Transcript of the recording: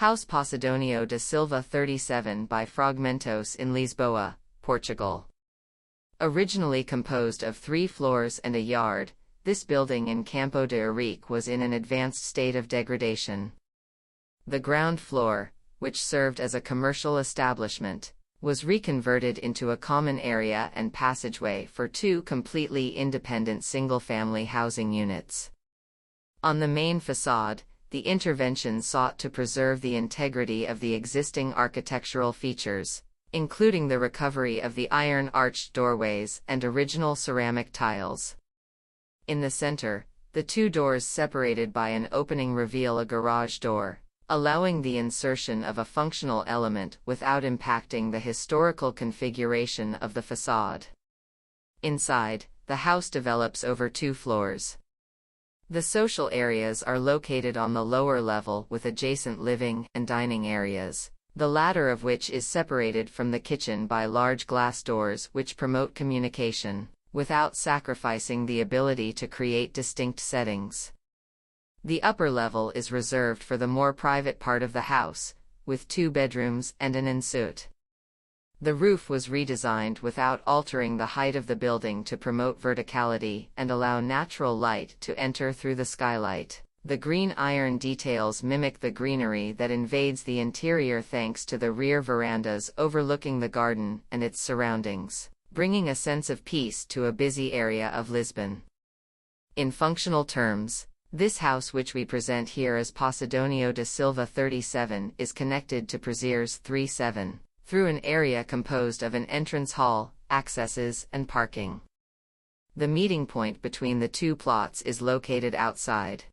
House Possidónio da Silva 37 by Fragmentos in Lisboa, Portugal. Originally composed of 3 floors and a yard, this building in Campo de Ourique was in an advanced state of degradation. The ground floor, which served as a commercial establishment, was reconverted into a common area and passageway for 2 completely independent single-family housing units. On the main façade, the intervention sought to preserve the integrity of the existing architectural features, including the recovery of the iron arched doorways and original ceramic tiles. In the center, the 2 doors separated by an opening reveal a garage door, allowing the insertion of a functional element without impacting the historical configuration of the façade. Inside, the house develops over 2 floors. The social areas are located on the lower level with adjacent living and dining areas, the latter of which is separated from the kitchen by large glass doors which promote communication, without sacrificing the ability to create distinct settings. The upper level is reserved for the more private part of the house, with 2 bedrooms and an ensuite. The roof was redesigned without altering the height of the building to promote verticality and allow natural light to enter through the skylight. The green iron details mimic the greenery that invades the interior thanks to the rear verandas overlooking the garden and its surroundings, bringing a sense of peace to a busy area of Lisbon. In functional terms, this house, which we present here as Possidónio da Silva 37, is connected to Prazeres 37 through an area composed of an entrance hall, accesses, and parking. The meeting point between the 2 plots is located outside.